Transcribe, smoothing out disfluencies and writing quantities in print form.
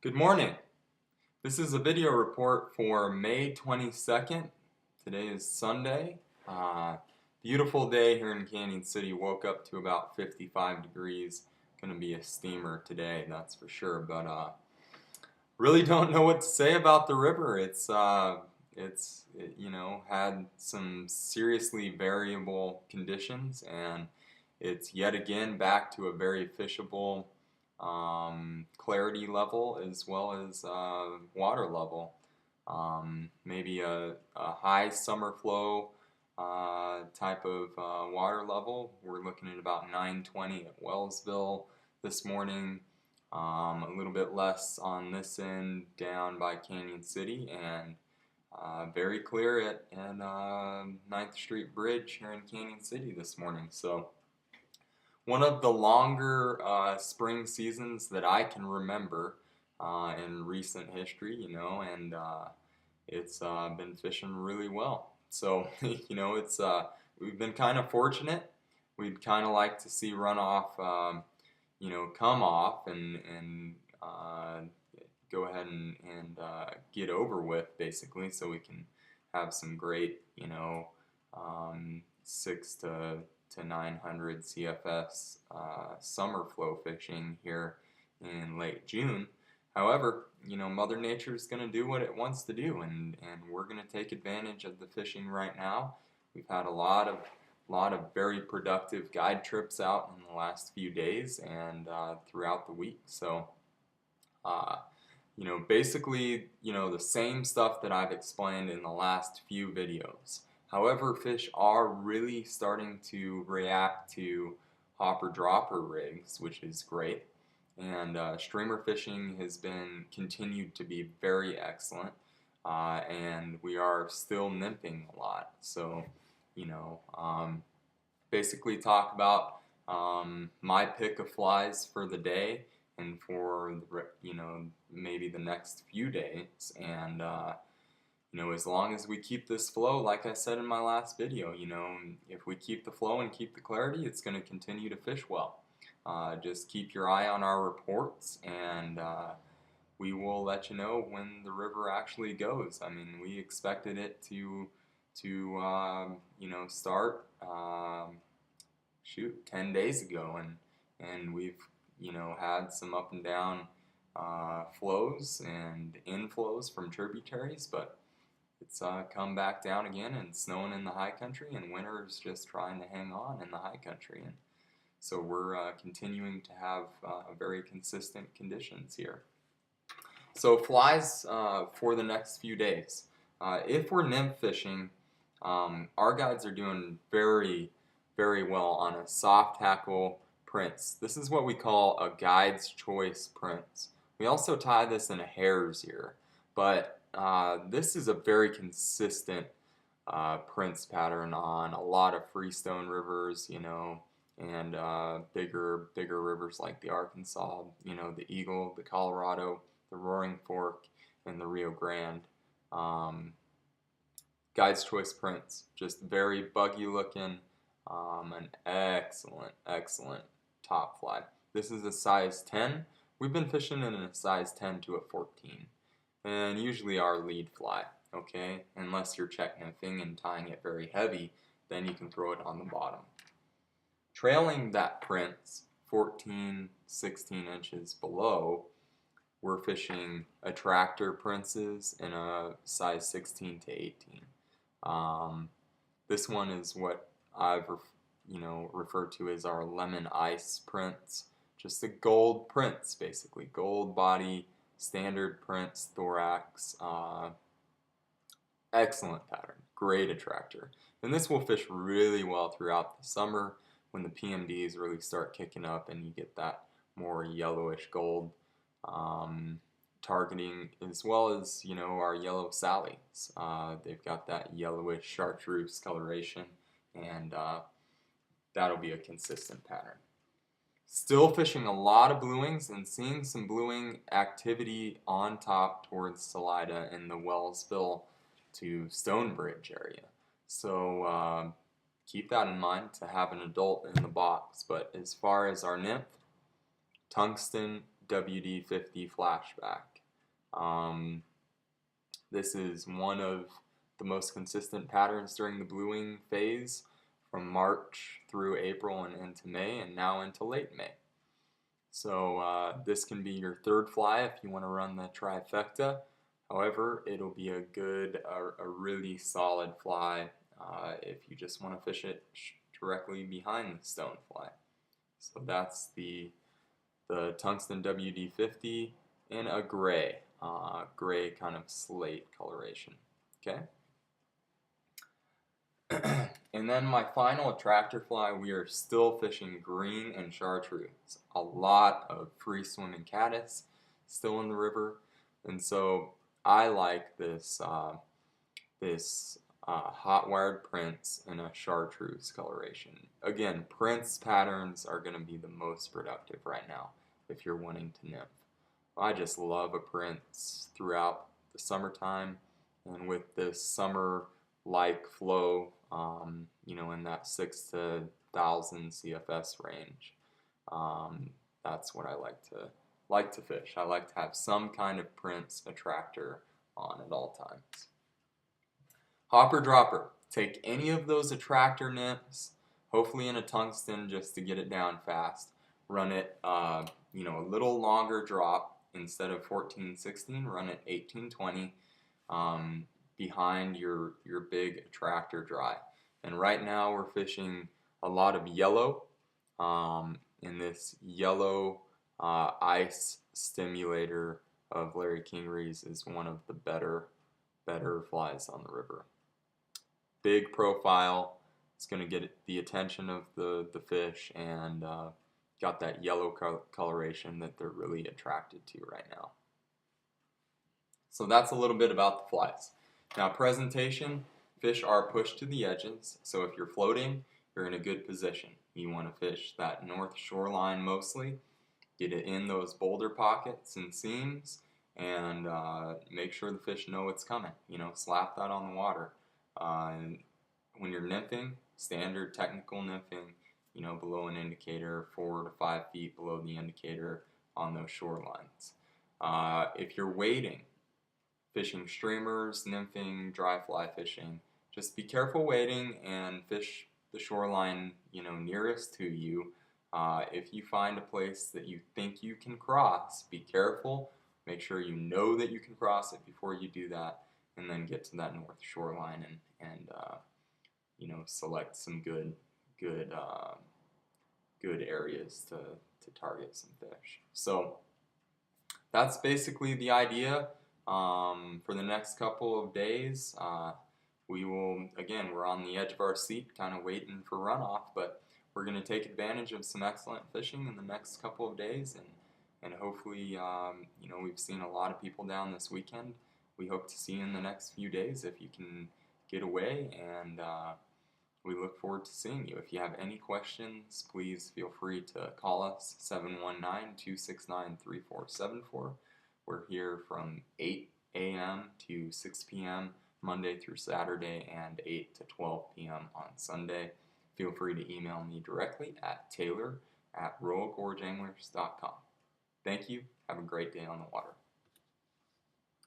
Good morning. This is a video report for May 22nd. Today is Sunday. Beautiful day here in Canyon City. Woke up to about 55 degrees. Going to be a steamer today, that's for sure. But really don't know what to say about the river. It's had some seriously variable conditions, and it's yet again back to a very fishable clarity level as well as water level. Maybe a high summer flow type of water level. We're looking at about 920 at Wellsville this morning. A little bit less on this end down by Canyon City, and very clear at 9th Street Bridge here in Canyon City this morning. So one of the longer spring seasons that I can remember in recent history, and it's been fishing really well. So, it's we've been kind of fortunate. We'd kind of like to see runoff, come off and go ahead and get over with, basically, so we can have some great, 6 to 900 CFS summer flow fishing here in late June. However, Mother Nature is going to do what it wants to do, and we're going to take advantage of the fishing right now. We've had a lot of very productive guide trips out in the last few days and throughout the week. So, basically, the same stuff that I've explained in the last few videos. However, fish are really starting to react to hopper-dropper rigs, which is great. And streamer fishing has been continued to be very excellent, and we are still nymphing a lot. So, basically talk about my pick of flies for the day and for maybe the next few days. And as long as we keep this flow, like I said in my last video, if we keep the flow and keep the clarity, it's going to continue to fish well. Just keep your eye on our reports, and we will let you know when the river actually goes. I mean, we expected it to start 10 days ago, and we've had some up and down flows and inflows from tributaries, but it's come back down again and snowing in the high country, and winter is just trying to hang on in the high country. And so we're continuing to have very consistent conditions here. So flies for the next few days. If we're nymph fishing, our guides are doing very, very well on a soft tackle prince. This is what we call a guide's choice prince. We also tie this in a hare's ear, but this is a very consistent prince pattern on a lot of freestone rivers, and bigger rivers like the Arkansas, the Eagle, the Colorado, the Roaring Fork, and the Rio Grande. Guide's choice prince, just very buggy looking, an excellent top fly. This is a size 10. We've been fishing in a size 10 to a 14. And usually our lead fly, okay? Unless you're check nymphing and tying it very heavy, then you can throw it on the bottom. Trailing that prince, 14, 16 inches below, we're fishing attractor princes in a size 16 to 18. This one is what I've referred to as our lemon ice prince. Just a gold prince, basically. Gold body, standard prince, thorax. Excellent pattern. Great attractor. And this will fish really well throughout the summer when the PMDs really start kicking up and you get that more yellowish gold targeting, as well as our yellow sallies. They've got that yellowish chartreuse coloration, and that'll be a consistent pattern. Still fishing a lot of bluings and seeing some bluing activity on top towards Salida in the Wellsville to Stonebridge area. So keep that in mind to have an adult in the box. But as far as our nymph, tungsten, WD-50 flashback. This is one of the most consistent patterns during the blueing phase from March through April and into May, and now into late May. So this can be your third fly if you want to run the trifecta. However, it'll be a really solid fly if you just want to fish it directly behind the stonefly. So that's the tungsten WD-50 in a gray kind of slate coloration. Okay. And then my final attractor fly, we are still fishing green and chartreuse. A lot of free swimming caddis still in the river, and so I like this hot wired prints in a chartreuse coloration. Again, prints patterns are going to be the most productive right now if you're wanting to nymph. I just love a prints throughout the summertime, and with this summer-like flow, in that 6 to 1,000 CFS range, that's what I like to fish. I like to have some kind of prints attractor on at all times. Hopper dropper. Take any of those attractor nymphs, hopefully in a tungsten just to get it down fast. Run it, a little longer drop instead of 14-16. Run it 18-20 behind your big attractor dry. And right now we're fishing a lot of yellow. And this yellow ice stimulator of Larry Kingery's is one of the better flies on the river. Big profile. It's going to get the attention of the fish, and got that yellow coloration that they're really attracted to right now. So that's a little bit about the flies. Now, presentation, fish are pushed to the edges, so if you're floating, you're in a good position. You want to fish that north shoreline mostly, get it in those boulder pockets and seams, and make sure the fish know it's coming. Slap that on the water. When you're nymphing, standard technical nymphing, below an indicator, 4 to 5 feet below the indicator on those shorelines. If you're wading, fishing streamers, nymphing, dry fly fishing, just be careful wading and fish the shoreline, nearest to you. If you find a place that you think you can cross, be careful. Make sure you know that you can cross it before you do that, and then get to that north shoreline and select some good areas to target some fish. So that's basically the idea. For the next couple of days, we're on the edge of our seat, kind of waiting for runoff, but we're going to take advantage of some excellent fishing in the next couple of days, and hopefully, we've seen a lot of people down this weekend. We hope to see you in the next few days if you can get away, and we look forward to seeing you. If you have any questions, please feel free to call us, 719-269-3474. We're here from 8 a.m. to 6 p.m. Monday through Saturday, and 8 to 12 p.m. on Sunday. Feel free to email me directly at taylor@royalgorgeanglers.com. Thank you. Have a great day on the water.